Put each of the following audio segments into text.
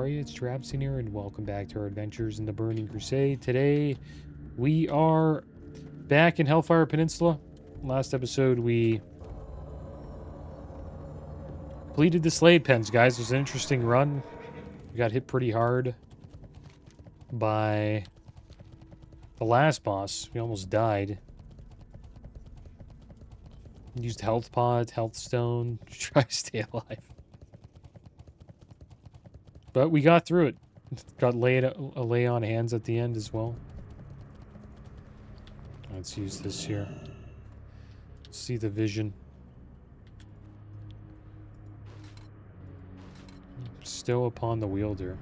are you? It's Trapsin here, and welcome back to our adventures in the Burning Crusade. Today, we are back in Hellfire Peninsula. Last episode, we completed the Slade Pens, guys. It was an interesting run. We got hit pretty hard by the last boss. We almost died. Used health pod, health stone to try to stay alive. But we got through it. Got a lay on hands at the end as well. Let's use this here. See the vision. Still upon the wielder.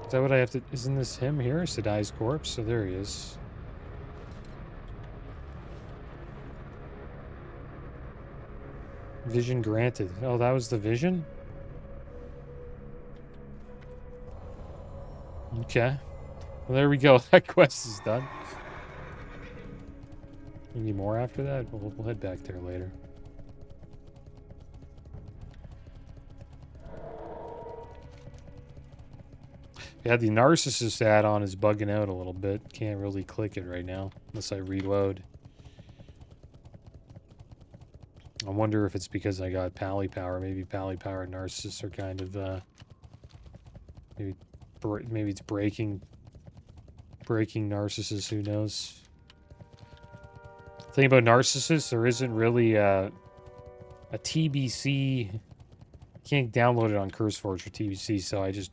Is that what I have to... Isn't this him here? Sedai's corpse? So there he is. Vision granted. Oh, that was the vision? Okay. Well, there we go. That quest is done. Any more after that? We'll head back there later. Yeah, the Narcissus add-on is bugging out a little bit. Can't really click it right now, unless I reload. I wonder if it's because I got Pally Power. Maybe Pally Power and Narcissus are kind of, maybe it's breaking Narcissus, who knows. The thing about Narcissus, there isn't really a TBC. You can't download it on CurseForge for TBC, so I just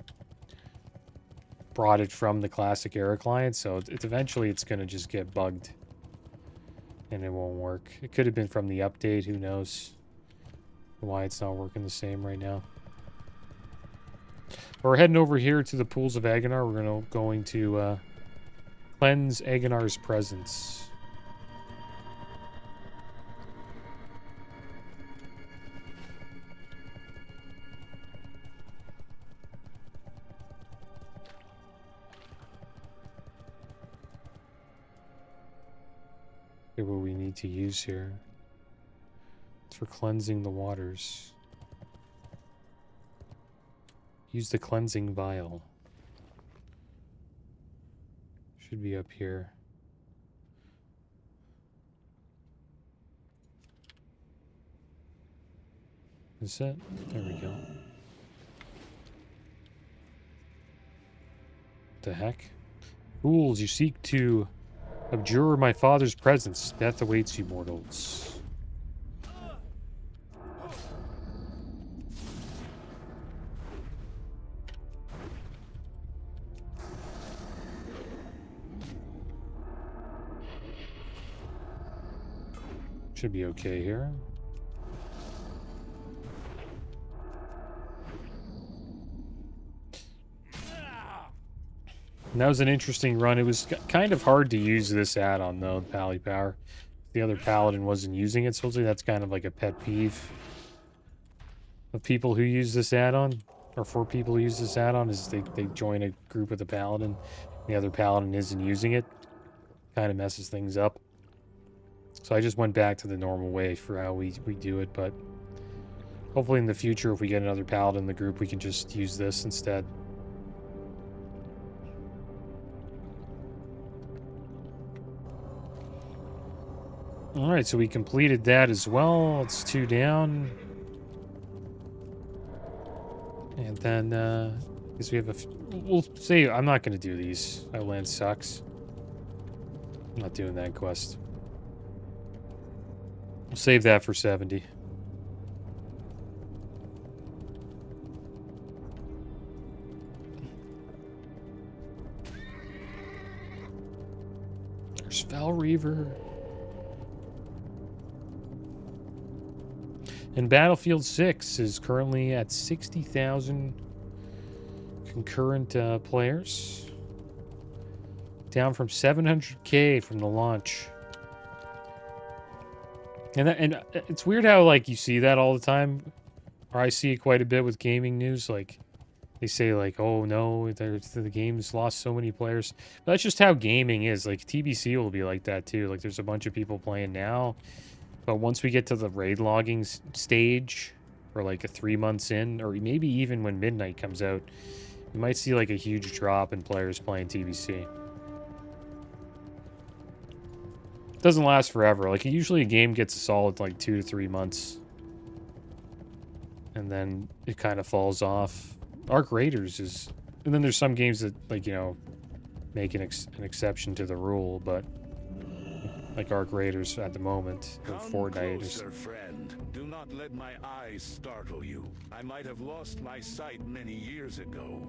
brought it from the classic era client, so eventually it's going to just get bugged. And it won't work. It could have been from the update. Who knows why it's not working the same right now. We're heading over here to the Pools of Agonar. We're going to cleanse Agonar's presence. What we need to use here. It's for cleansing the waters. Use the cleansing vial. Should be up here. Is that? There we go. What the heck? Fools, you seek to abjure my father's presence. Death awaits you, mortals. Should be okay here. And that was an interesting run. It was kind of hard to use this add-on, though, Pally Power. The other Paladin wasn't using it, supposedly. That's kind of like a pet peeve of people who use this add-on, or for people who use this add-on, is they join a group with a Paladin. The other Paladin isn't using it. Kind of messes things up. So I just went back to the normal way for how we do it, but hopefully in the future, if we get another Paladin in the group, we can just use this instead. Alright, so we completed that as well. It's 2 down. And then, I guess we have we'll say, I'm not going to do these. Outland sucks. I'm not doing that quest. We'll save that for 70. There's Fell Reaver. And Battlefield 6 is currently at 60,000 concurrent players. Down from 700K from the launch. And it's weird how, like, you see that all the time. Or I see it quite a bit with gaming news. Like, they say, like, oh, no, the game's lost so many players. But that's just how gaming is. Like, TBC will be like that, too. Like, there's a bunch of people playing now. But once we get to the raid logging stage, or like a 3 months in, or maybe even when Midnight comes out, you might see like a huge drop in players playing TBC. It doesn't last forever. Like usually a game gets a solid like 2 to 3 months. And then it kind of falls off. Arc Raiders is... And then there's some games that, like, you know, make an exception to the rule, but... Like Arc Raiders at the moment, or Fortnite. Closer, friend. Do not let my eyes startle you. I might have lost my sight many years ago,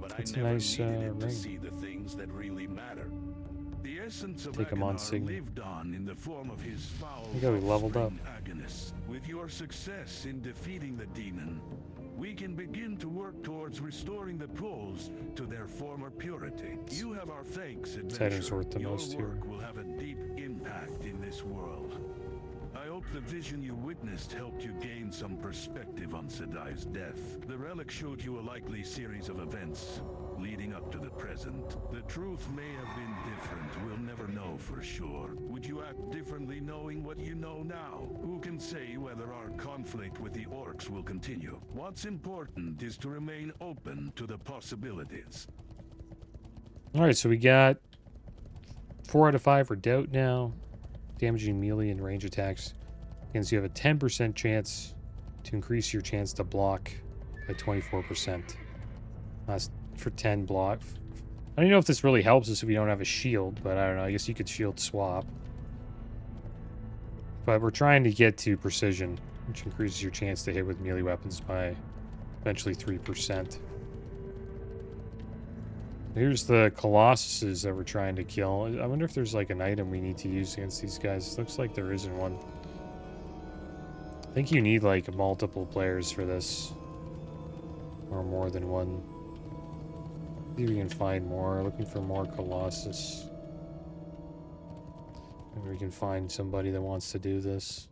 but I never needed it to see the things that really matter. The essence of Bagnon lived on in the form of his foul leveled up. Agonist. With your success in defeating the demon, we can begin to work towards restoring the pros to their former purity. You have our thanks, adventurer. Your work will have a deep impact in this world. I hope the vision you witnessed helped you gain some perspective on Sedai's death. The relic showed you a likely series of events leading up to the present. The truth may have been different. We'll never know for sure. Would you act differently knowing what you know now? Who can say whether our conflict with the orcs will continue? What's important is to remain open to the possibilities. Alright, so we got 4 out of 5 for doubt now. Damaging melee and range attacks. And so you have a 10% chance to increase your chance to block by 24%. That's for 10 block. I don't know if this really helps us if we don't have a shield, but I don't know. I guess you could shield swap. But we're trying to get to precision, which increases your chance to hit with melee weapons by eventually 3%. Here's the Colossuses that we're trying to kill. I wonder if there's like an item we need to use against these guys. Looks like there isn't one. I think you need like multiple players for this. Or more than one. See if we can find more. Looking for more Colossus. Maybe we can find somebody that wants to do this.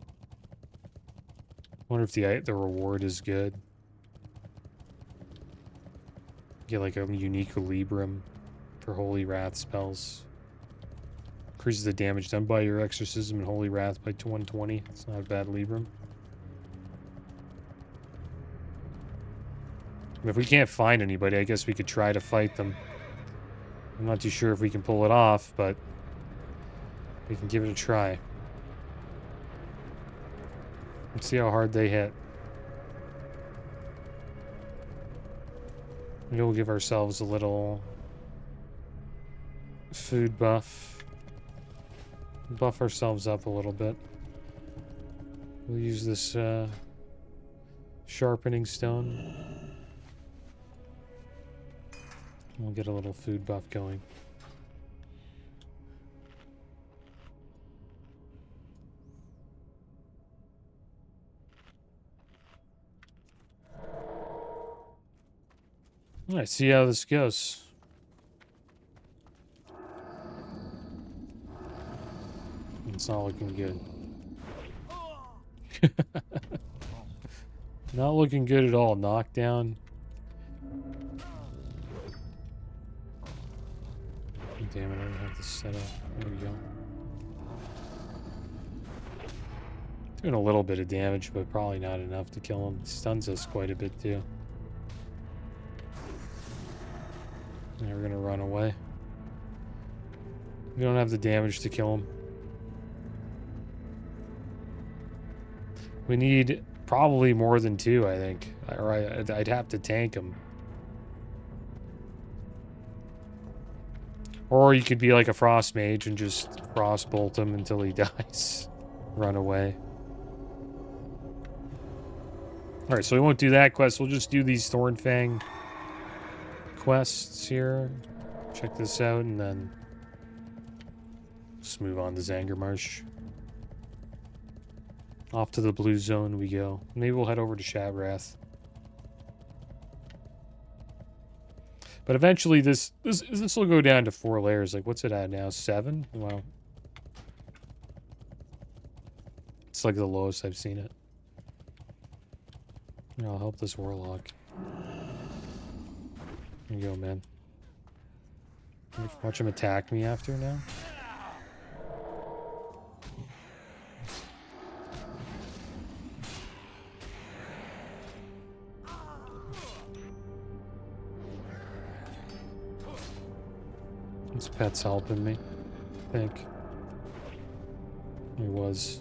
Wonder if the reward is good. Get like a unique Librum for Holy Wrath spells. Increases the damage done by your Exorcism and Holy Wrath by 120. It's not a bad Librum. If we can't find anybody, I guess we could try to fight them. I'm not too sure if we can pull it off, but we can give it a try. Let's see how hard they hit. Maybe we'll give ourselves a little food buff. Buff ourselves up a little bit. We'll use this sharpening stone. We'll get a little food buff going. Alright, see how this goes. It's not looking good. Not looking good at all. Knockdown. Damn it, I don't have this set up. There we go. Doing a little bit of damage, but probably not enough to kill him. Stuns us quite a bit too. And we're gonna run away. We don't have the damage to kill him. We need probably more than 2, I think. Or I'd have to tank him. Or you could be like a Frost Mage and just Frostbolt him until he dies. Run away. Alright, so we won't do that quest. We'll just do these Thornfang quests here. Check this out and then just move on to Zangarmarsh. Off to the blue zone we go. Maybe we'll head over to Shabrath. But eventually this will go down to 4 layers. Like, what's it at now? 7? Wow. It's like the lowest I've seen it. Here, I'll help this Warlock. There you go, man. Watch him attack me after now. This pet's helping me, I think. He was.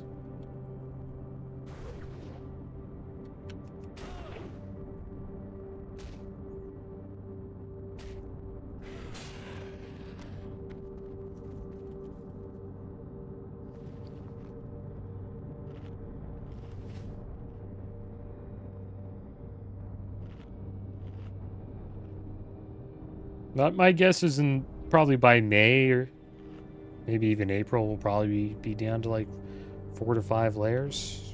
Not my guess is in probably by May or maybe even April we'll probably be down to like 4 to 5 layers.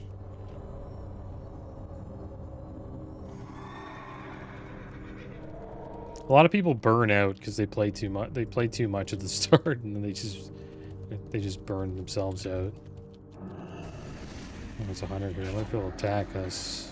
A lot of people burn out because they play too much. They play too much at the start, and then they just burn themselves out. Oh, there's a hunter here. What if he'll attack us?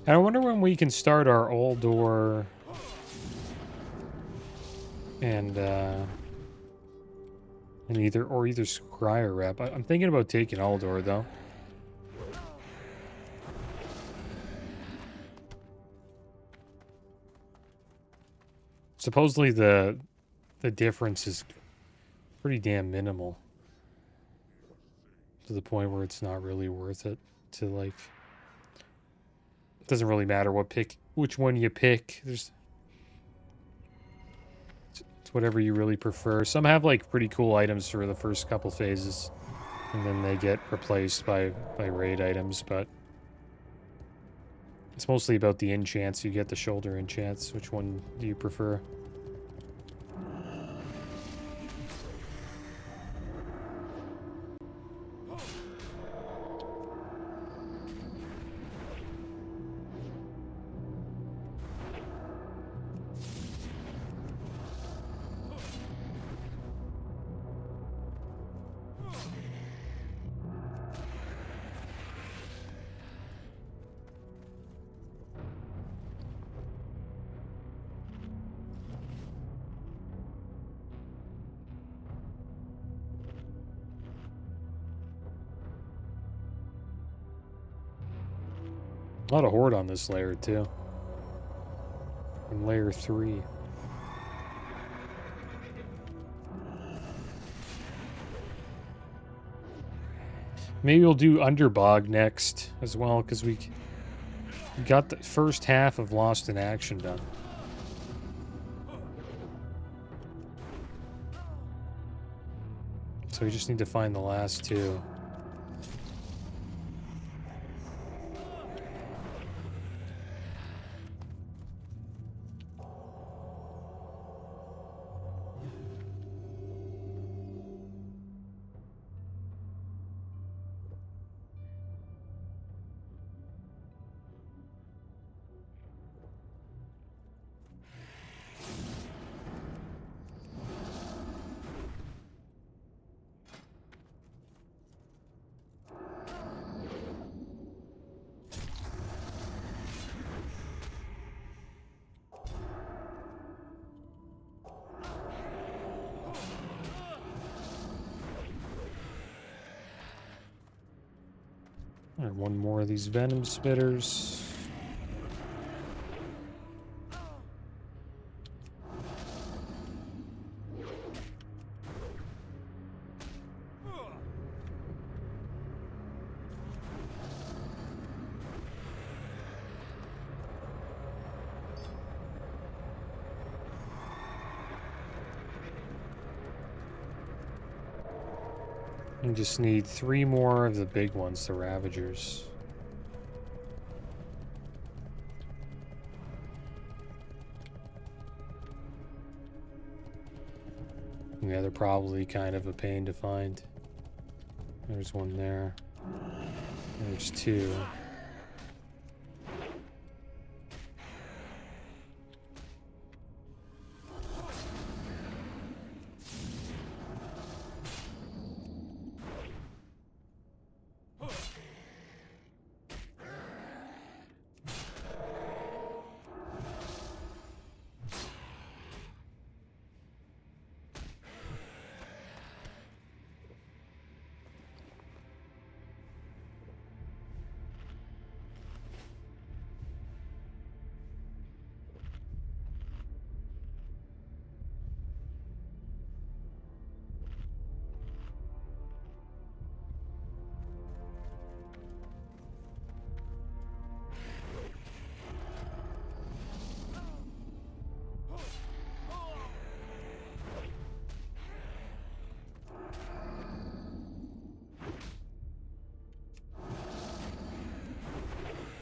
I wonder when we can start our old door and either Scry or Rep. I'm thinking about taking Aldor though. Supposedly the difference is pretty damn minimal to the point where it's not really worth it to like. Doesn't really matter which one you pick. It's whatever you really prefer. Some have like pretty cool items for the first couple phases, and then they get replaced by raid items. But it's mostly about the enchants. You get the shoulder enchants. Which one do you prefer? A lot of horde on this layer too. In layer 3. Maybe we'll do Underbog next as well, because we got the first half of Lost in Action done. So we just need to find the last two. And one more of these venom spitters. We just need 3 more of the big ones, the Ravagers. Yeah, they're probably kind of a pain to find. There's one there. There's 2.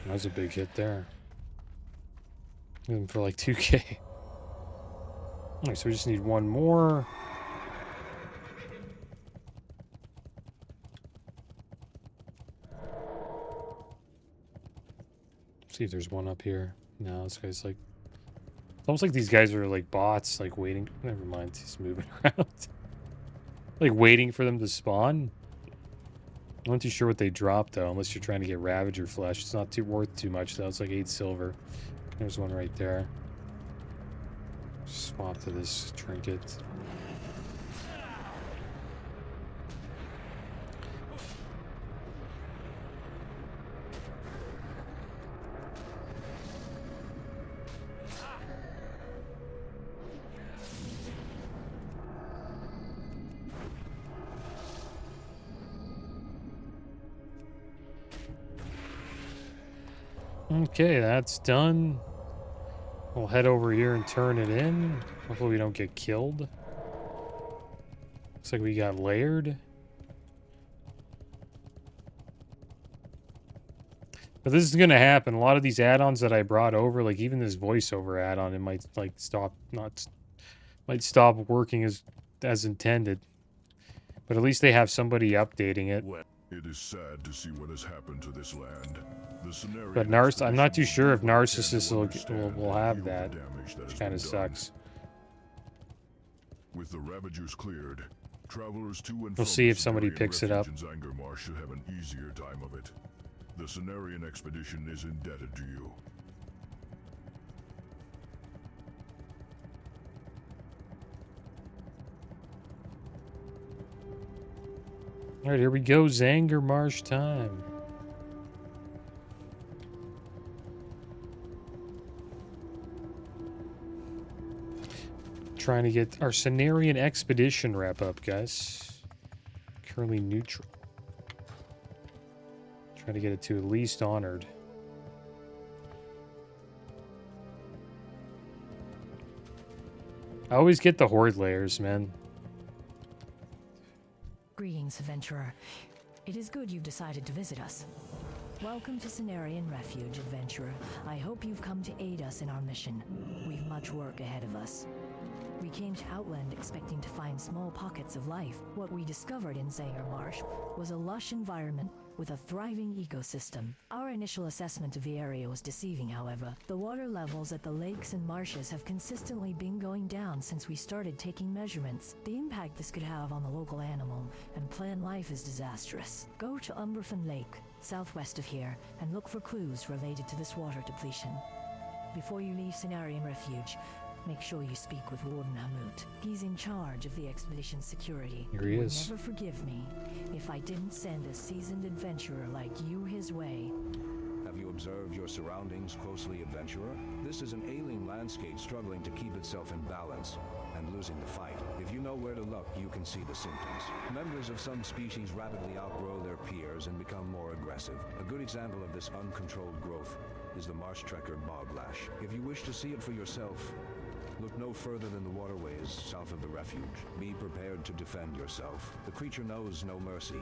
That was a big hit there. Even for like 2K. Alright, so we just need one more. See if there's one up here. No, this guy's like... It's almost like these guys are like bots, like waiting... Never mind, he's moving around. Like waiting for them to spawn. I'm not too sure what they drop though, unless you're trying to get Ravager flesh. It's not worth too much though. It's like 8 silver. There's one right there. Swap to this trinket. Okay, that's done. We'll head over here and turn it in. Hopefully we don't get killed. Looks like we got layered. But this is going to happen. A lot of these add-ons that I brought over, like even this voiceover add-on, it might like might stop working as intended. But at least they have somebody updating it. It is sad to see what has happened to this land. But I'm not too sure if Narcissus will have that. Which kind of sucks. With the Ravagers cleared, travelers to and we'll see if somebody picks it up. Zangarmarsh should have an easier time of it. The Cenarian expedition is indebted to you. Alright, here we go. Zangarmarsh time. Trying to get our Cenarian expedition wrap up, guys. Currently neutral. Trying to get it to at least honored. I always get the horde layers, man. Greetings, adventurer. It is good you've decided to visit us. Welcome to Cenarian Refuge, adventurer. I hope you've come to aid us in our mission. We've much work ahead of us. We came to Outland expecting to find small pockets of life. What we discovered in Zangarmarsh was a lush environment with a thriving ecosystem. Our initial assessment of the area was deceiving, however. The water levels at the lakes and marshes have consistently been going down since we started taking measurements. The impact this could have on the local animal and plant life is disastrous. Go to Umberfan Lake, southwest of here, and look for clues related to this water depletion. Before you leave Cenarian Refuge, make sure you speak with Warden Hamut. He's in charge of the expedition's security. Here he is. Would never forgive me if I didn't send a seasoned adventurer like you his way. Have you observed your surroundings closely, adventurer? This is an alien landscape struggling to keep itself in balance and losing the fight. If you know where to look, you can see the symptoms. Members of some species rapidly outgrow their peers and become more aggressive. A good example of this uncontrolled growth is the marsh trekker boglash. If you wish to see it for yourself, look no further than the waterways south of the refuge. Be prepared to defend yourself. The creature knows no mercy.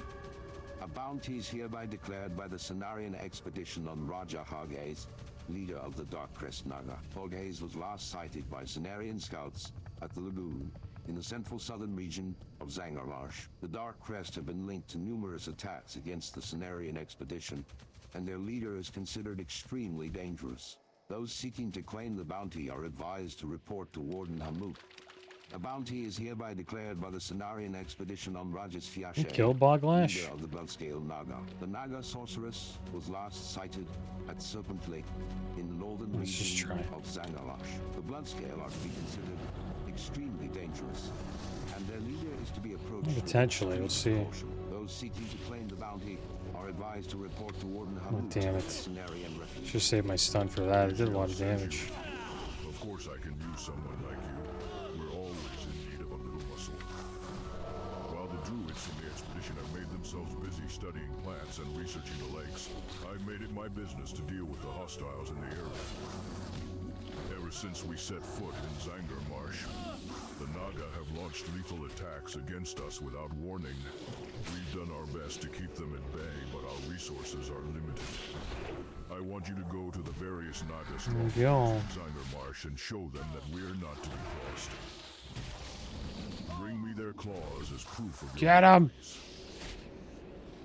A bounty is hereby declared by the Cenarian expedition on Raja Hoghaze, leader of the Dark Crest Naga. Hoghaze was last sighted by Cenarian scouts at the lagoon in the central southern region of Zangarmarsh. The Dark Crest have been linked to numerous attacks against the Cenarian expedition, and their leader is considered extremely dangerous. Those seeking to claim the bounty are advised to report to Warden Hamut. A bounty is hereby declared by the Cenarian expedition on Rajas Fiashe, Kill Boglash. leader of the Bloodscale Naga. The Naga sorceress was last sighted at Serpent Lake in the northern region of Zangarmarsh. The Bloodscale are to be considered extremely dangerous, and their leader is to be approached. Potentially, we'll see. Those seeking to claim the bounty are advised to report to Warden Oh, Hamut. damn it. Should save my stun for that. It did a lot of damage. Of course I can use someone like you. We're always in need of a little muscle. While the druids from the expedition have made themselves busy studying plants and researching the lakes, I've made it my business to deal with the hostiles in the area. Ever since we set foot in Zangarmarsh, the Naga have launched lethal attacks against us without warning. We've done our best to keep them at bay, but our resources are limited. I want you to go to the various Naga strongholds in Itemrack and show them that we're not to be crossed. Bring me their claws as proof of your Get 'em! victories.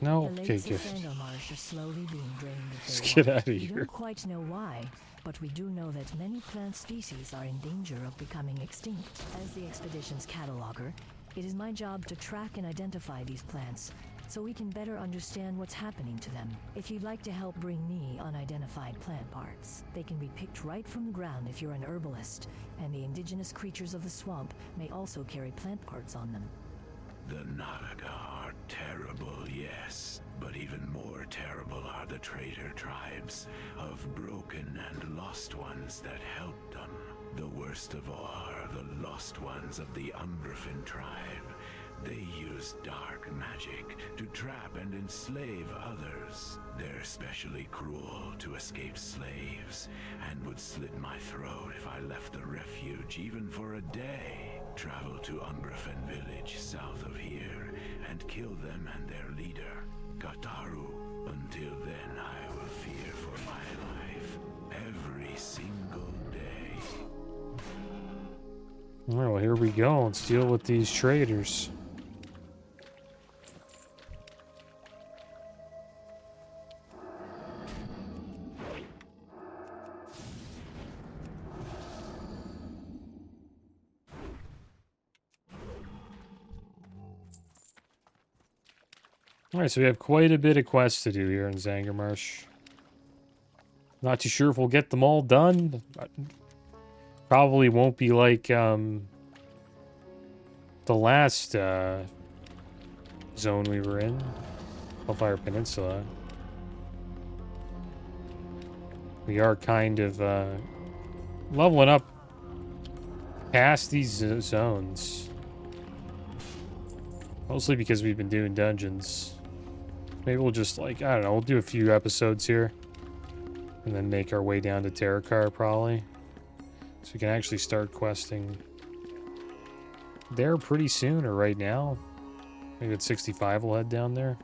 No, The okay, lakes good. of Sangomarsh are slowly being drained of Let's their get water. out of We here. don't quite know why, but we do know that many plant species are in danger of becoming extinct. As the expedition's cataloger, it is my job to track and identify these plants, so we can better understand what's happening to them. If you'd like to help bring me unidentified plant parts, they can be picked right from the ground if you're an herbalist, and the indigenous creatures of the swamp may also carry plant parts on them. The Naga are terrible, yes, but even more terrible are the traitor tribes of broken and lost ones that helped them. The worst of all are the lost ones of the Umbrafin tribe. They use dark magic to trap and enslave others. They're especially cruel to escaped slaves and would slit my throat if I left the refuge even for a day. Travel to Umbrafin village south of here and kill them and their leader, Kataru. Until then, I will fear for my life every single day. Well, here we go. Let's deal with these traders. Alright, so we have quite a bit of quests to do here in Zangarmarsh. Not too sure if we'll get them all done. Probably won't be like the last zone we were in, Hellfire Peninsula. We are kind of leveling up past these zones. Mostly because we've been doing dungeons. Maybe we'll just, like, I don't know, we'll do a few episodes here. And then make our way down to Terakar, probably. So we can actually start questing there pretty soon, or right now. Maybe at 65 we'll head down there.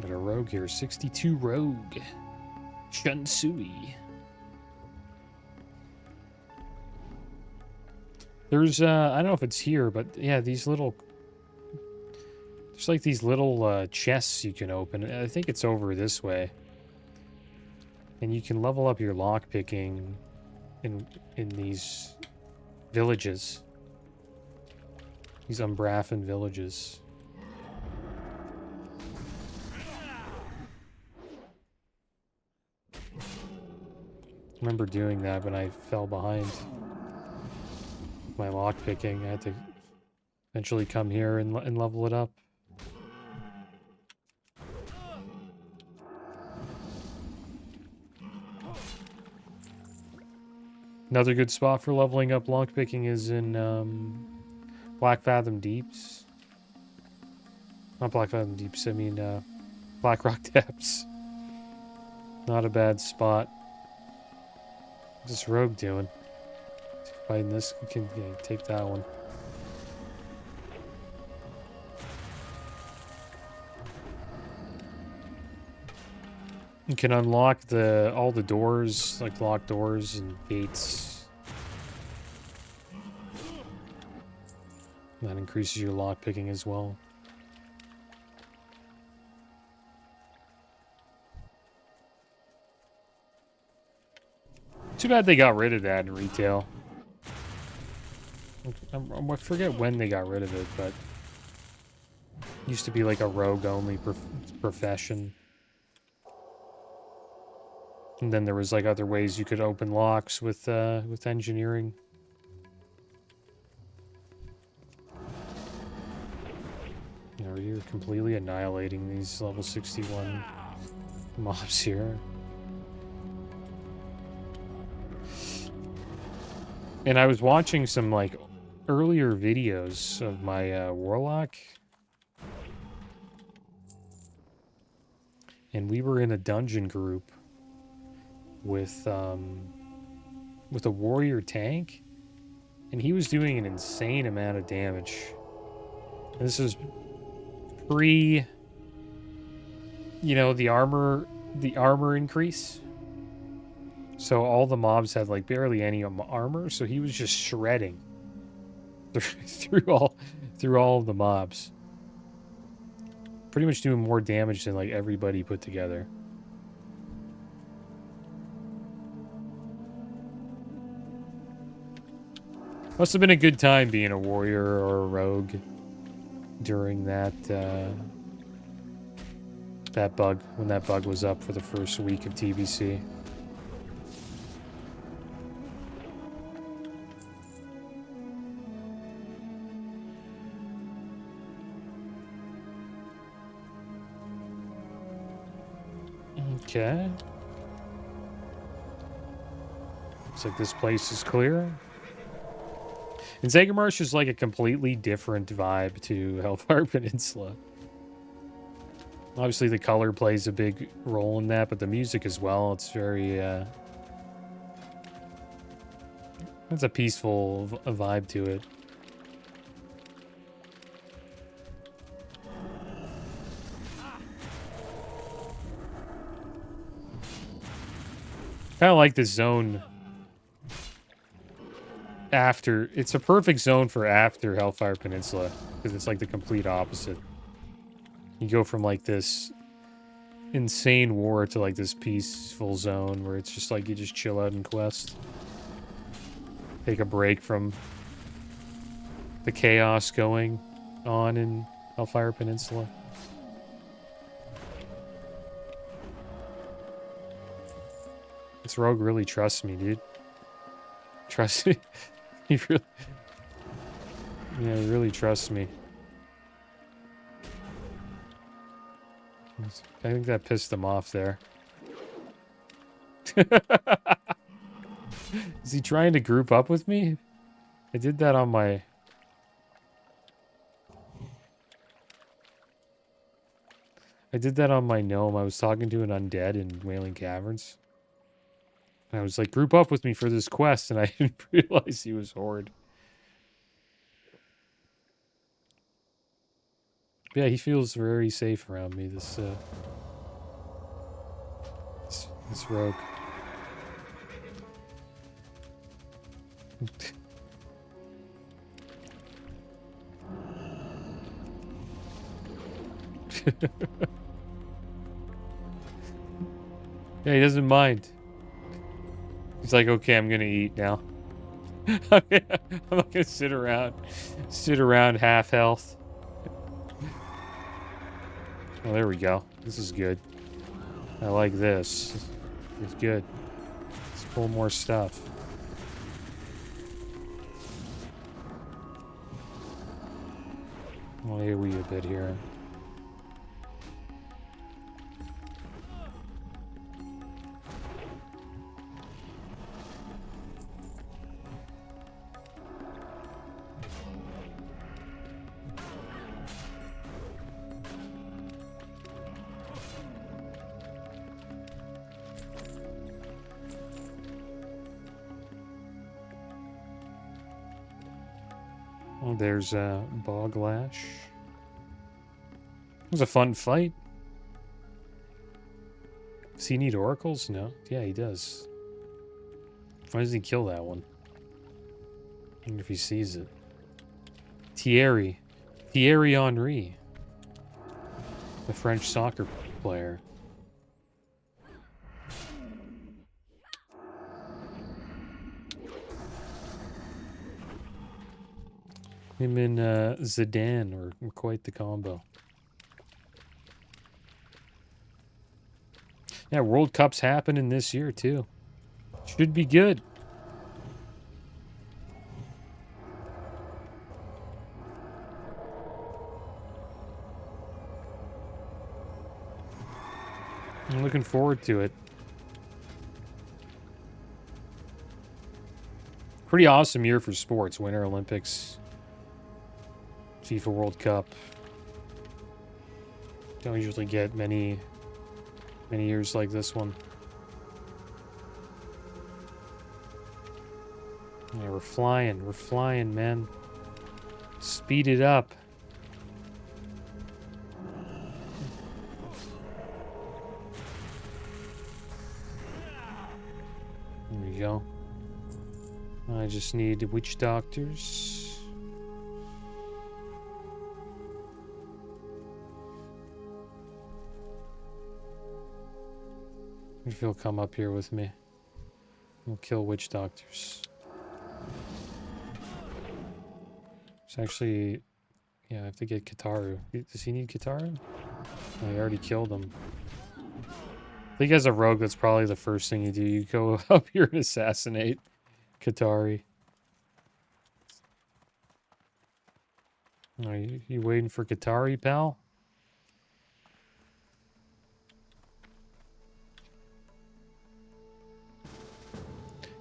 Got a rogue here, 62 rogue. Shunsui. There's, I don't know if it's here, but yeah, these little... There's like these little chests you can open. I think it's over this way. And you can level up your lockpicking in these villages. These Umbrafin villages. I remember doing that when I fell behind my lockpicking. I had to eventually come here and level it up. Another good spot for leveling up lockpicking is in Black Fathom Deeps. Not Black Fathom Deeps, I mean Black Rock Depths. Not a bad spot. What's this rogue doing? Fighting this, we can take that one. You can unlock all the doors, like locked doors and gates. That increases your lockpicking as well. Too bad they got rid of that in retail. I forget when they got rid of it, but it used to be like a rogue-only profession. And then there was like other ways you could open locks with engineering. Now you're completely annihilating these level 61 mobs here. And I was watching some like earlier videos of my warlock, and we were in a dungeon group with a warrior tank, and he was doing an insane amount of damage. And this is pre, you know, the armor increase. So all the mobs had like barely any armor, so he was just shredding through all of the mobs. Pretty much doing more damage than like everybody put together. Must have been a good time being a warrior or a rogue during that that bug, when that bug was up for the first week of TBC. Okay. Looks like this place is clear. And Zagarmarsh is like a completely different vibe to Hellfire Peninsula. Obviously the color plays a big role in that, but the music as well. It's very, it's a peaceful vibe to it. Kind of like the zone after. It's a perfect zone for after Hellfire Peninsula, because it's like the complete opposite. You go from like this insane war to like this peaceful zone where it's just like you just chill out and quest. Take a break from the chaos going on in Hellfire Peninsula. This rogue really trusts me, dude. Trust me. He really... Yeah, he really trusts me. I think that pissed him off there. Is he trying to group up with me? I did that on my... gnome. I was talking to an undead in Wailing Caverns. I was like, group up with me for this quest, and I didn't realize he was Horde. Yeah, he feels very safe around me, this rogue. Yeah, he doesn't mind. He's like, okay, I'm gonna eat now. I'm not gonna sit around half health. Oh, there we go. This is good. I like this. It's good. Let's pull more stuff. I'll AoE a bit here. There's Boglash. It was a fun fight. Does he need oracles? No. Yeah, he does. Why does he kill that one? I wonder if he sees it. Thierry Henry. The French soccer player. Him and Zidane were quite the combo. Yeah, World Cup's happening this year, too. Should be good. I'm looking forward to it. Pretty awesome year for sports. Winter Olympics, FIFA World Cup. Don't usually get many years like this one. Yeah, we're flying, man. Speed it up. There we go. I just need witch doctors. If he'll come up here with me, we'll kill witch doctors. It's actually, yeah, I have to get Kataru. Does he need Kataru? Oh, I already killed him. I think as a rogue, that's probably the first thing you do. You go up here and assassinate Katari. Are you waiting for Katari, pal?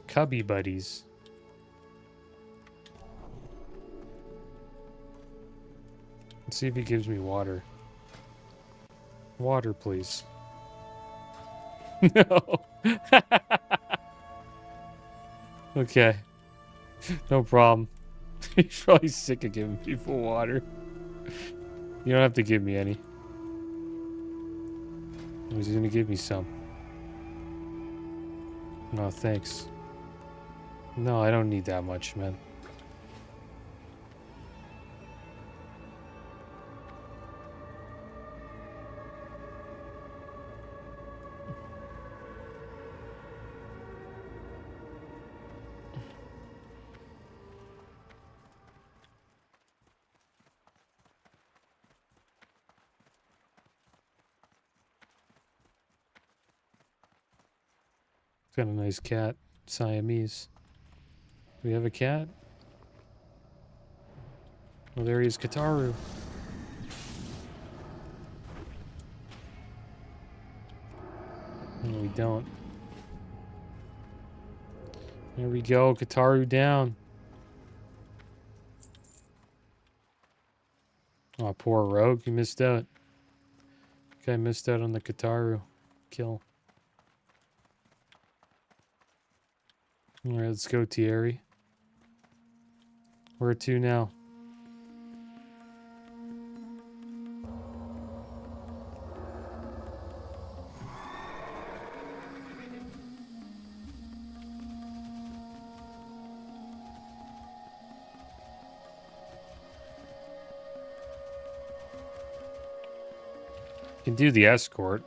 Cubby buddies. Let's see if he gives me water. Water, please. No. Okay. No problem. He's probably sick of giving people water. You don't have to give me any. He's gonna give me some. No, thanks. No, I don't need that much, man. Got a nice cat. Siamese. Do we have a cat? Oh, there he is, Kataru. No, we don't. There we go, Kataru down. Oh, poor rogue, you missed out. Guy missed out on the Kataru kill. Alright, let's go, Thierry. Where to now? Can do the escort.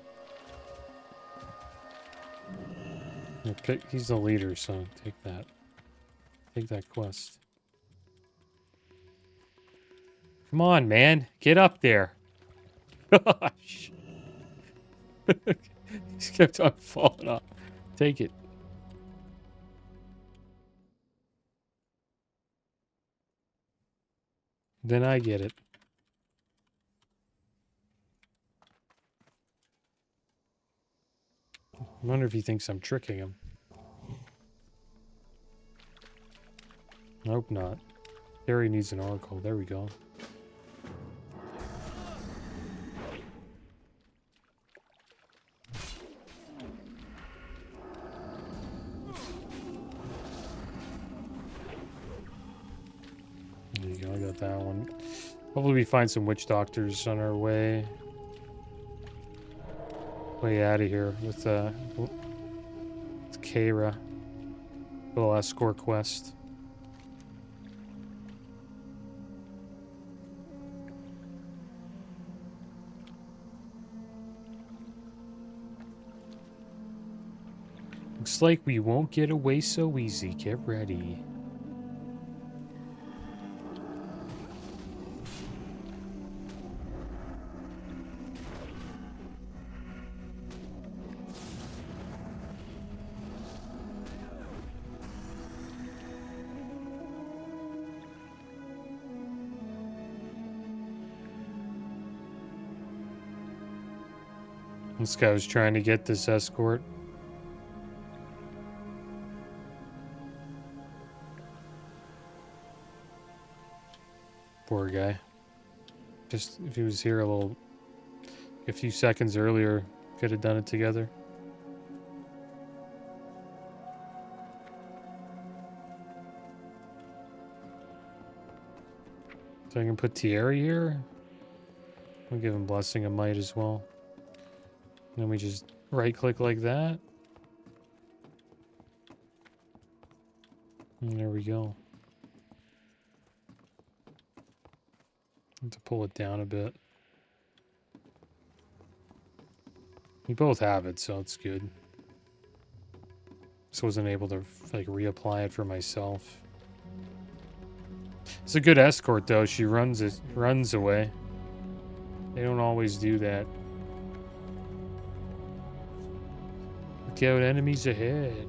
He's the leader, so take that. Take that quest. Come on, man. Get up there. Gosh. He's kept on falling off. Take it. Then I get it. I wonder if he thinks I'm tricking him. Nope, not. Harry needs an oracle. There we go. There you go, I got that one. Hopefully we find some witch doctors on our way. Way out of here with Keira. Little escort quest. Looks like we won't get away so easy. Get ready. This guy was trying to get this escort. Poor guy. Just if he was here a few seconds earlier, could have done it together. So I can put Thierry here. I'll give him Blessing of Might as well. And then we just right click like that. And there we go. Have to pull it down a bit. We both have it, so it's good. Just wasn't able to like reapply it for myself. It's a good escort though. She runs away. They don't always do that. Look out, enemies ahead.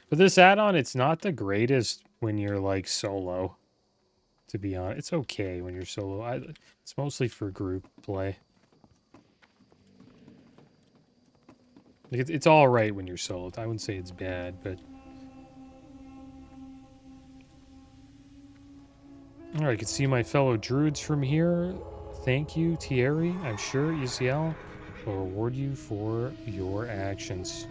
But this add-on, it's not the greatest when you're like solo. To be honest, it's okay when you're solo. It's mostly for group play. Like it's all right when you're solo. I wouldn't say it's bad, but all right. I can see my fellow druids from here. Thank you, Thierry. I'm sure ECL will reward you for your actions.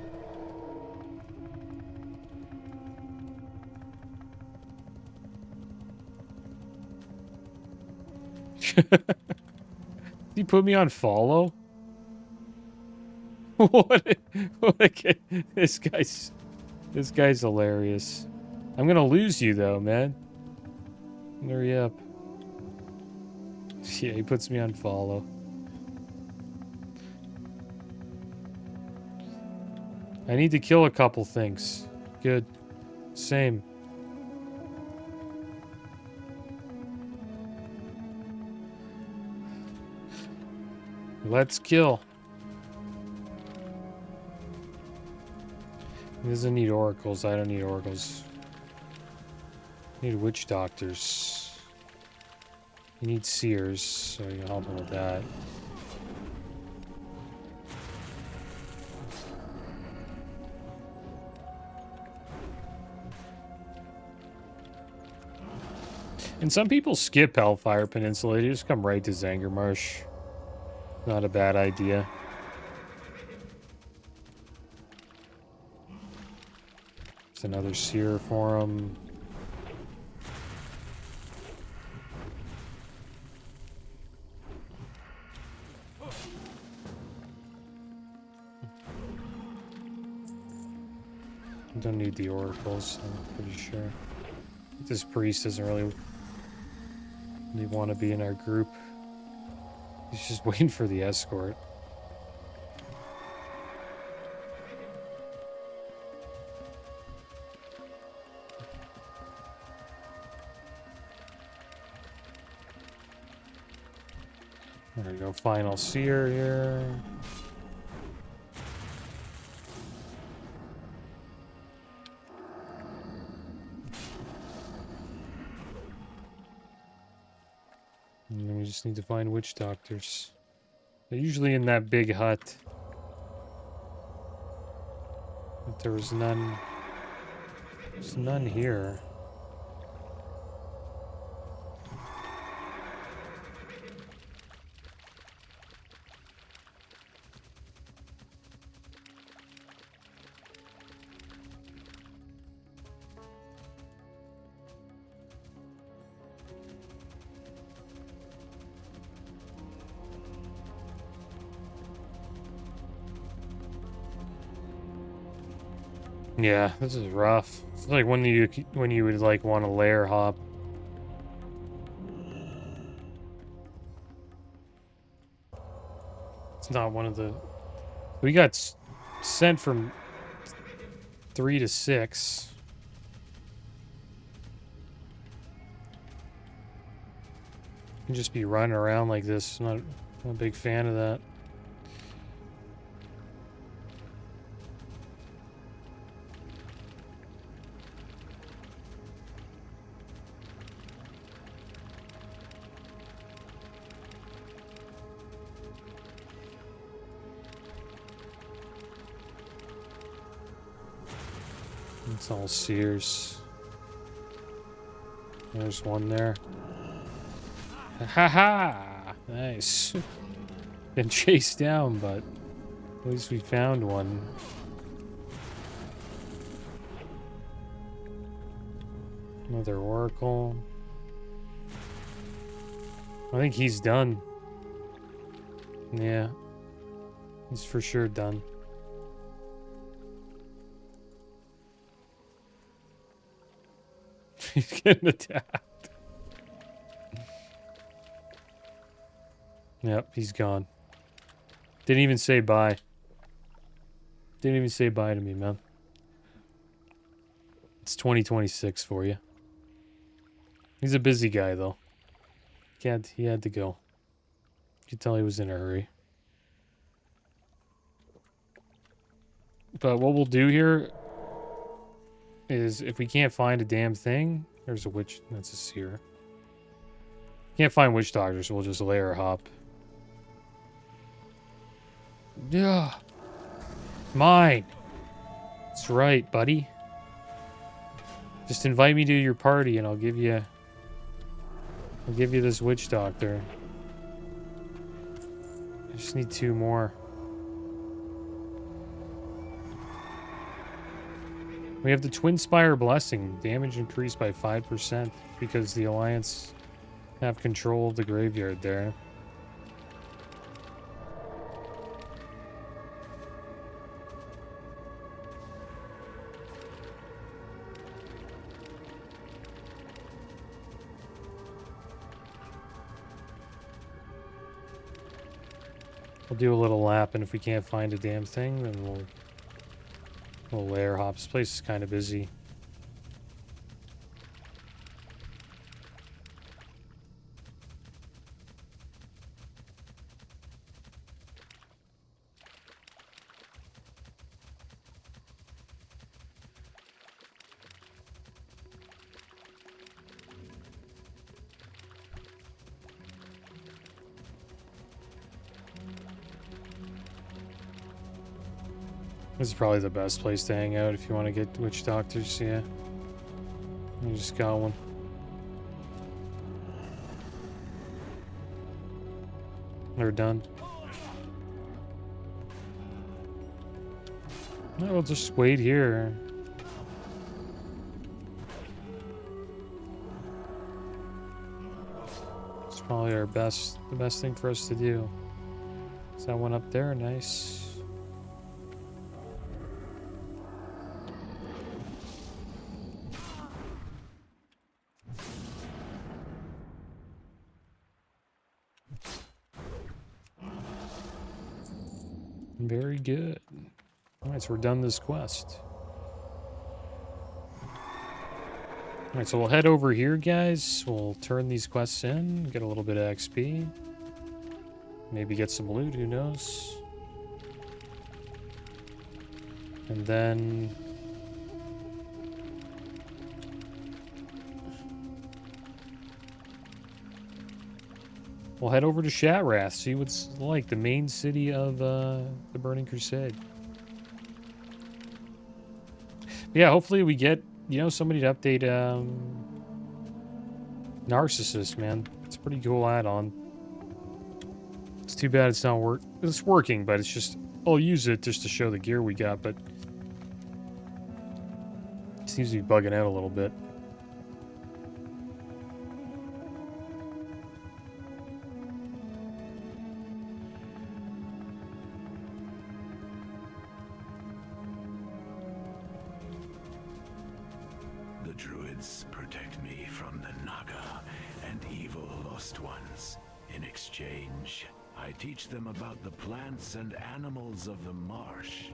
He put me on follow. This guy's hilarious. I'm gonna lose you though, man. Hurry up. Yeah, he puts me on follow. I need to kill a couple things. Good. Same. Let's kill. He doesn't need oracles. I don't need oracles. I need witch doctors. You need seers, so you can help him with that. And some people skip Hellfire Peninsula. They just come right to Zangarmarsh. Not a bad idea. It's another seer for him. Don't need the oracles, I'm pretty sure. This priest doesn't really want to be in our group. He's just waiting for the escort. There we go, final seer here. And then we just need to find witch doctors. They're usually in that big hut. But there was none. There's none here. Yeah, this is rough. It's like when you would like want to layer hop. It's not one of the. We got sent from 3 to 6. You can just be running around like this. I'm not a big fan of that. It's all Sears. There's one there. Ha ha! Nice. Been chased down, but at least we found one. Another Oracle. I think he's done. Yeah. He's for sure done. He's getting attacked. Yep, he's gone. Didn't even say bye. Didn't even say bye to me, man. It's 2026 for you. He's a busy guy, though. He had to go. You could tell he was in a hurry. But what we'll do here is if we can't find a damn thing, there's a witch. That's a seer. Can't find witch doctors, so we'll just layer hop. Yeah. Mine. That's right, buddy. Just invite me to your party and I'll give you this witch doctor. I just need 2 more. We have the Twin Spire Blessing. Damage increased by 5% because the Alliance have control of the graveyard there. We'll do a little lap, and if we can't find a damn thing, then we'll layer hop. This place is kind of busy. This is probably the best place to hang out if you want to get witch doctors, yeah. You just got one. They're done. No, we'll just wait here. It's probably the best thing for us to do. Is that one up there? Nice. Very good. Alright, so we're done this quest. Alright, so we'll head over here, guys. We'll turn these quests in, get a little bit of XP. Maybe get some loot, who knows? And then we'll head over to Shatrath, see what's like, the main city of the Burning Crusade. Yeah, hopefully we get, you know, somebody to update Narcissus, man. It's a pretty cool add-on. It's too bad it's not it's working, but it's just, I'll use it just to show the gear we got, but it seems to be bugging out a little bit. the Naga and evil lost ones. In exchange, I teach them about the plants and animals of the marsh.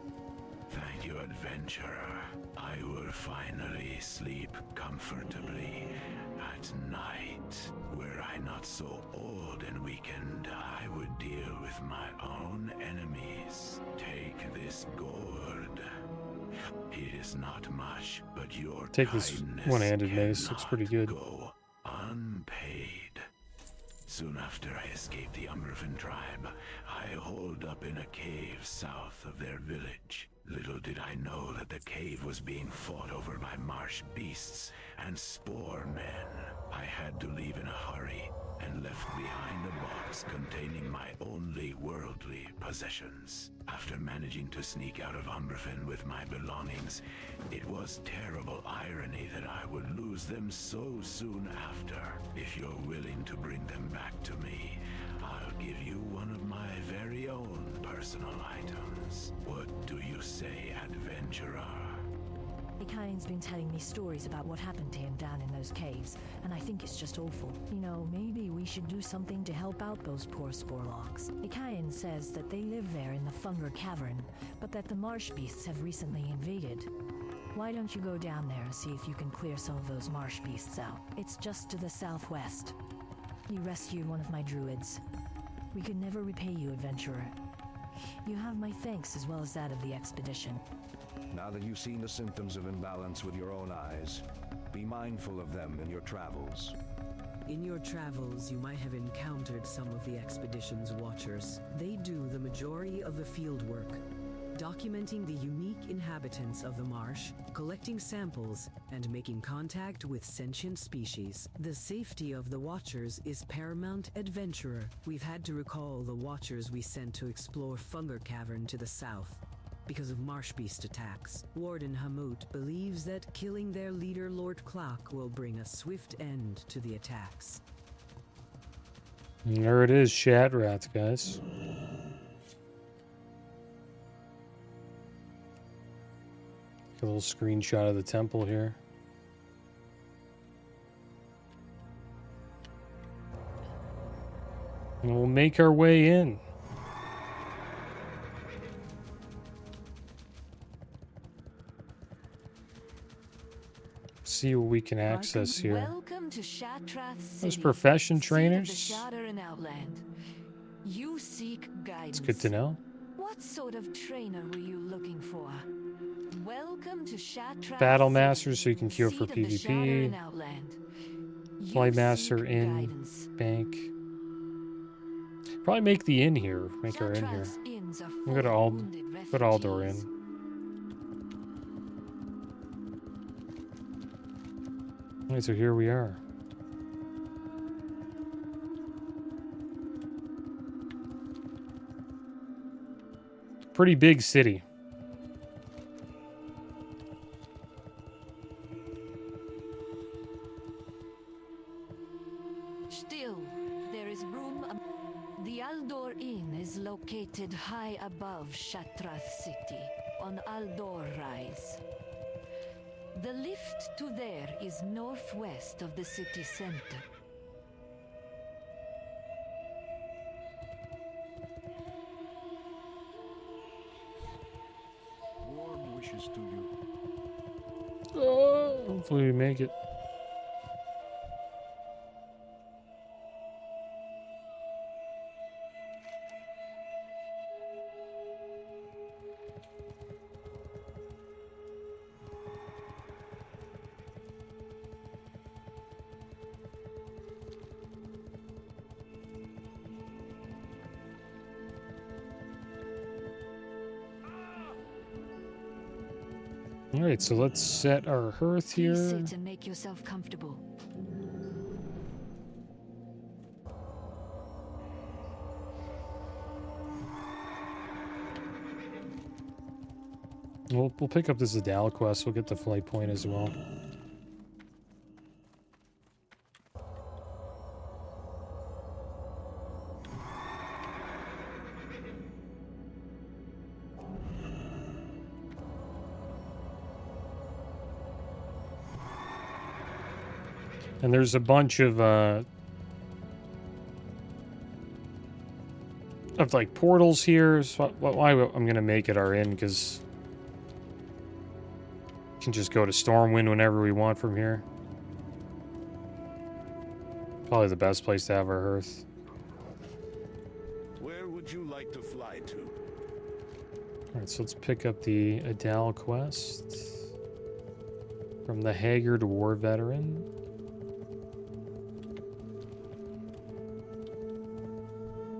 Thank you, adventurer. I will finally sleep comfortably at night. Were I not so old and weakened, I would deal with my own enemies. Take this gourd. It is not much, but your Take this one-handed mace. Looks pretty good. Go unpaid. Soon after I escaped the Umbravan tribe, I holed up in a cave south of their village. Little did I know that the cave was being fought over by marsh beasts and spore men. I had to leave in a hurry and left behind a box containing my only worldly possessions. After managing to sneak out of Umbravan with my belongings, it was terrible irony that I would lose them so soon after. If you're willing to bring them back to me, I'll give you one of my very own personal items. What do you say, adventurer? Ikayan's been telling me stories about what happened to him down in those caves, and I think it's just awful. You know, maybe we should do something to help out those poor Sporlocks. Ikayan says that they live there in the Funger Cavern, but that the marsh beasts have recently invaded. Why don't you go down there and see if you can clear some of those marsh beasts out? It's just to the southwest. You rescued one of my druids. We could never repay you, adventurer. You have my thanks as well as that of the expedition. Now that you've seen the symptoms of imbalance with your own eyes, be mindful of them in your travels. In your travels, you might have encountered some of the expedition's watchers. They do the majority of the field work, documenting the unique inhabitants of the marsh, collecting samples, and making contact with sentient species. The safety of the Watchers is paramount, adventurer. We've had to recall the Watchers we sent to explore Funger Cavern to the south because of marsh beast attacks. Warden Hamut believes that killing their leader, Lord Clock, will bring a swift end to the attacks. And there it is, Shat Rats, guys. A little screenshot of the temple here. And we'll make our way in. See what we can access here. Welcome to Shatrath City. Those profession Seat of trainers. the Shatter and Outland. You seek guidance. It's good to know. What sort of trainer were you looking for? Welcome to Shatrath Battle City, Master, so you can queue seat for of the Shatter PvP. and Outland. You Flight Master seek in guidance. bank. Probably make the inn here. Make our inn here. Shatrath's inns are We'll full go to of wounded Put Aldor refugees. in. Alright, so here we are. Pretty big city. Still, there is room. The Aldor Inn is located high above Shatrath City, on Aldor Rise. The lift to there is northwest of the city center. Warm wishes to you. Oh, hopefully we make it. All right, so let's set our hearth here. Please sit and make yourself comfortable. We'll pick up this Adal quest. We'll get the flight point as well. And there's a bunch of like portals here. So why I'm gonna make it our inn, because we can just go to Stormwind whenever we want from here. Probably the best place to have our hearth. Where would you like to fly to? Alright, so let's pick up the Adal quest from the Haggard War Veteran.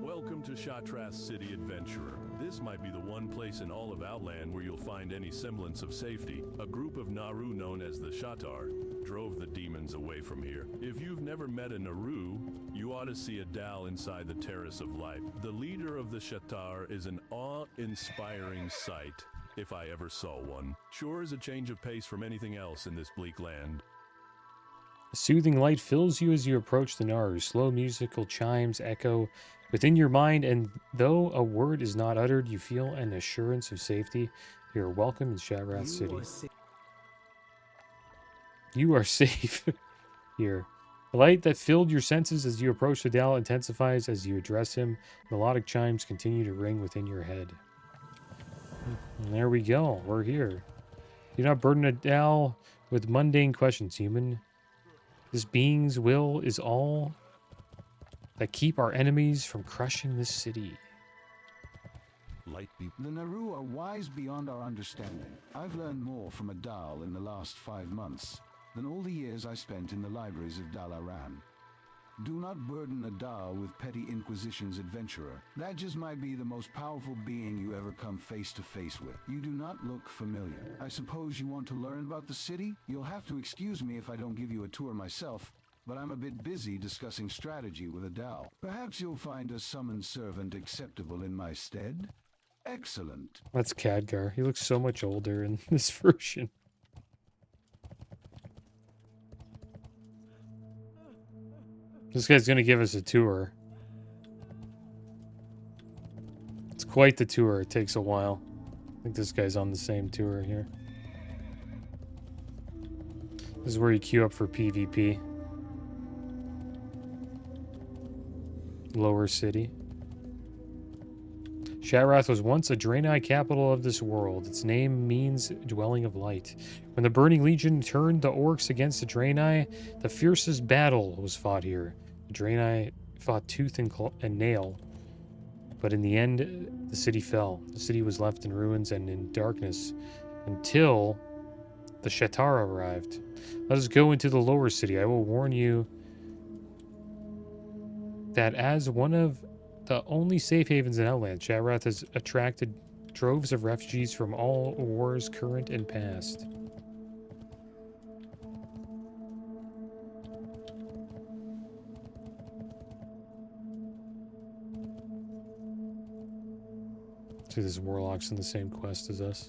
Welcome to Shattrath City, Adventurer. This might be the one place in all of Outland where you'll find any semblance of safety. A group of Naru known as the Shattar drove the demons away from here. If you've never met a Naru, you ought to see a Dal inside the Terrace of Life. The leader of the Shattar is an awe-inspiring sight, if I ever saw one. Sure is a change of pace from anything else in this bleak land. A soothing light fills you as you approach the Naru. Slow musical chimes echo within your mind, and though a word is not uttered, you feel an assurance of safety. You are welcome in Shattrath City. You are safe here. The light that filled your senses as you approach the Dal intensifies as you address him. Melodic chimes continue to ring within your head. And there we go. We're here. Do not burden a Dal with mundane questions, human. This being's will is all that keep our enemies from crushing this city. Light people. The Naru are wise beyond our understanding. I've learned more from a Dal in the last 5 months than all the years I spent in the libraries of Dalaran. Do not burden a Dal with petty inquisitions, adventurer. That just might be the most powerful being you ever come face to face with. You do not look familiar. I suppose you want to learn about the city? You'll have to excuse me if I don't give you a tour myself, but I'm a bit busy discussing strategy with a Dal. Perhaps you'll find a summoned servant acceptable in my stead? Excellent. That's Khadgar. He looks so much older in this version. This guy's going to give us a tour. It's quite the tour. It takes a while. I think this guy's on the same tour here. This is where you queue up for PvP. Lower City. Shattrath was once a Draenei capital of this world. Its name means dwelling of light. When the Burning Legion turned the orcs against the Draenei, the fiercest battle was fought here. The Draenei fought tooth and nail, but in the end, the city fell. The city was left in ruins and in darkness until the Shattar arrived. Let us go into the lower city. I will warn you that as one of the only safe havens in Outland, Shattrath has attracted droves of refugees from all wars, current and past. See, this warlock's in the same quest as us.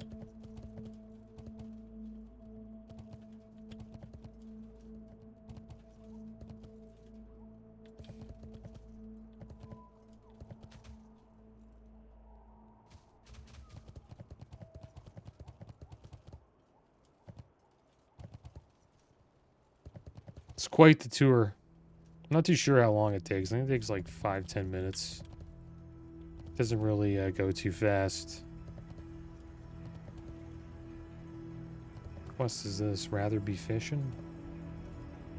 It's quite the tour. I'm not too sure how long it takes. I think it takes like 5-10 minutes. Doesn't really go too fast. What quest is this? Rather be fishing?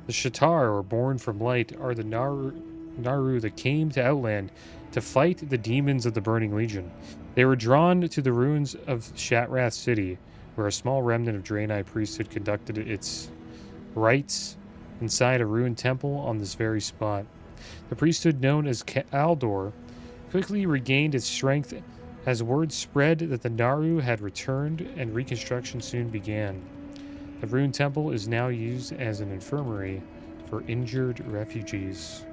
The Shattar, or born from light, are the Naru that came to Outland to fight the demons of the Burning Legion. They were drawn to the ruins of Shattrath City, where a small remnant of Draenei priesthood conducted its rites inside a ruined temple on this very spot. The priesthood, known as Aldor, quickly regained its strength as word spread that the Naru had returned and reconstruction soon began. The ruined temple is now used as an infirmary for injured refugees.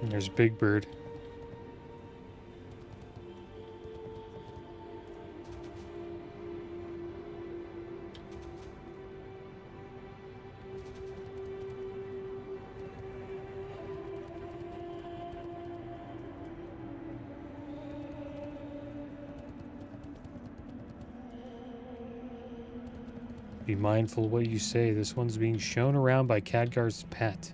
And there's Big Bird. Be mindful of what you say. This one's being shown around by Khadgar's pet.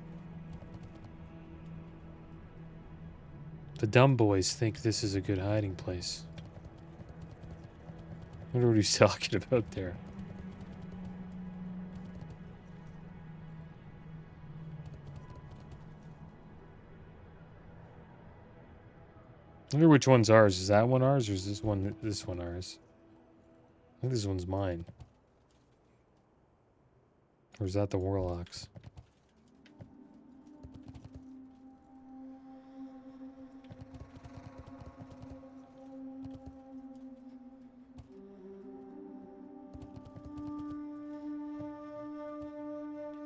The dumb boys think this is a good hiding place. I wonder what he's talking about there. I wonder which one's ours. Is that one ours, or is this one ours? I think this one's mine. Or is that the Warlock's?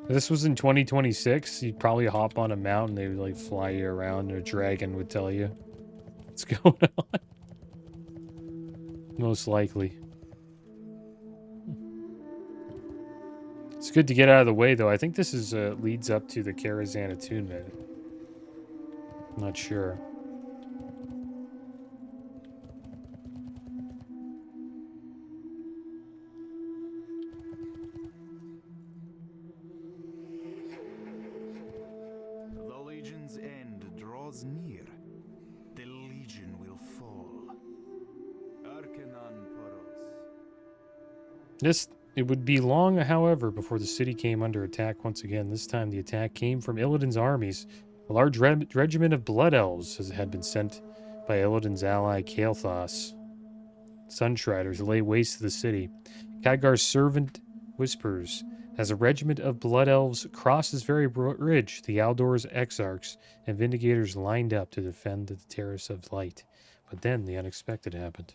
If this was in 2026, you'd probably hop on a mountain, they would like fly you around, and a dragon would tell you what's going on. Most likely. It's good to get out of the way, though. I think this is leads up to the Karazhan attunement. I'm not sure. The Legion's end draws near. The Legion will fall. Arcanon Poros. It would be long, however, before the city came under attack once again. This time the attack came from Illidan's armies. A large regiment of Blood Elves had been sent by Illidan's ally Kael'thas. Sunstriders to lay waste to the city. Khadgar's servant whispers. As a regiment of Blood Elves crossed this very ridge, the Aldor's Exarchs and Vindigators lined up to defend the Terrace of Light. But then the unexpected happened.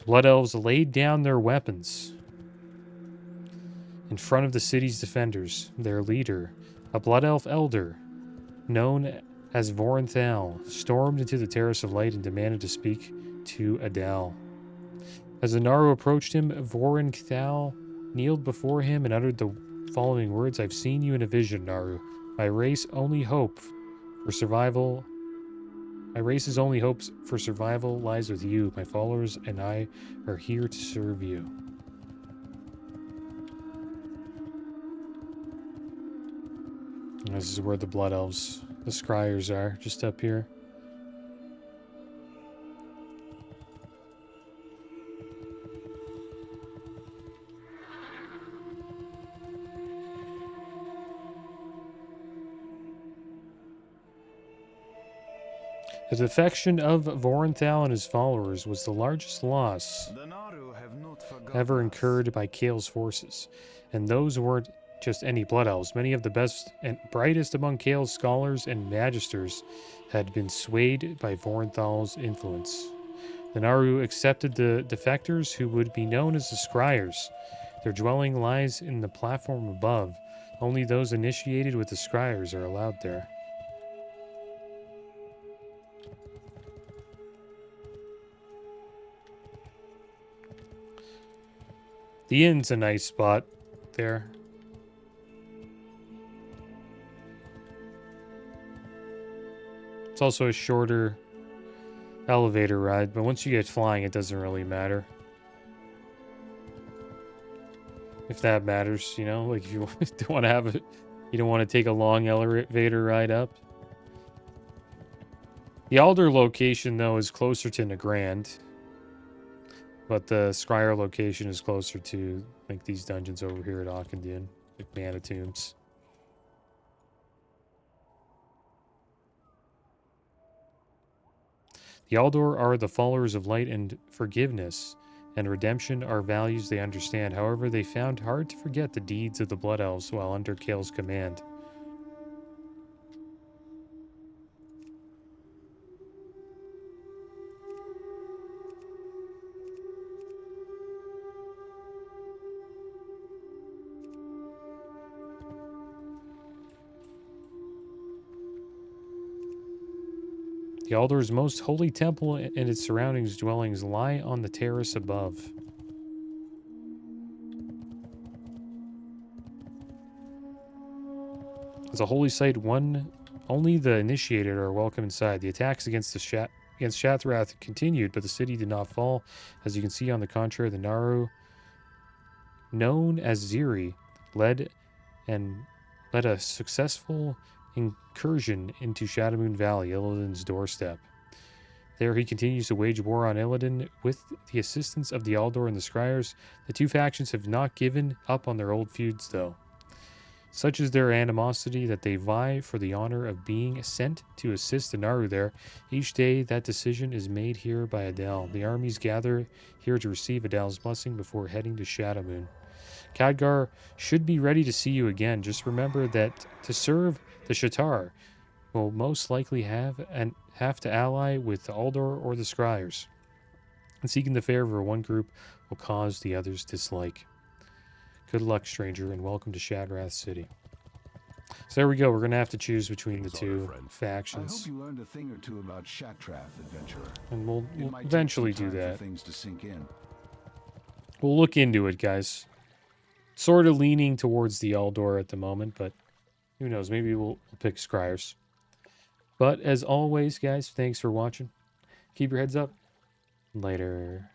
Blood Elves laid down their weapons in front of the city's defenders. Their leader, a Blood Elf elder known as Vorenthal, stormed into the Terrace of Light and demanded to speak to Adal. As the Naru approached him, Vorenthal kneeled before him and uttered the following words: "I've seen you in a vision, Naru. My race's only hope for survival lies with you. My followers and I are here to serve you." And this is where the Blood Elves, the Scryers, are, just up here. The defection of Vorenthal and his followers was the largest loss ever incurred by Kael's forces. And those weren't just any Blood Elves. Many of the best and brightest among Kael's scholars and magisters had been swayed by Vorenthal's influence. The Naru accepted the defectors, who would be known as the Scryers. Their dwelling lies in the platform above. Only those initiated with the Scryers are allowed there. The inn's a nice spot there. It's also a shorter elevator ride, but once you get flying, it doesn't really matter. If that matters, you know, like if you don't want to have it, you don't want to take a long elevator ride up. The Alder location, though, is closer to Nagrand. But the Scryer location is closer to, like, these dungeons over here at Auchendian, like Mana Tombs. The Aldor are the followers of light, and forgiveness and redemption are values they understand. However, they found hard to forget the deeds of the Blood Elves while under Kael's command. The Aldor's most holy temple and its surroundings dwellings lie on the terrace above. As a holy site, only the initiated are welcome inside. The attacks against the against Shathrath continued, but the city did not fall. As you can see, on the contrary, the Naru, known as Ziri, led a successful incursion into Shadowmoon Valley, Illidan's doorstep. There he continues to wage war on Illidan with the assistance of the Aldor and the Scryers. The two factions have not given up on their old feuds, though. Such is their animosity that they vie for the honor of being sent to assist the Naru there. Each day that decision is made here by Adel. The armies gather here to receive Adel's blessing before heading to Shadowmoon. Khadgar should be ready to see you again. Just remember that to serve the Shatar will most likely have to ally with the Aldor or the Scryers. And seeking the favor of one group will cause the others dislike. Good luck, stranger, and welcome to Shadrath City. So there we go. We're going to have to choose between the two I hope factions. you learned a thing or two about Shatrath, adventurer. And we'll It might take eventually some do time for that. things to sink in. We'll look into it, guys. Sort of leaning towards the Aldor at the moment, but who knows? Maybe we'll pick Scryers. But as always, guys, thanks for watching. Keep your heads up. Later.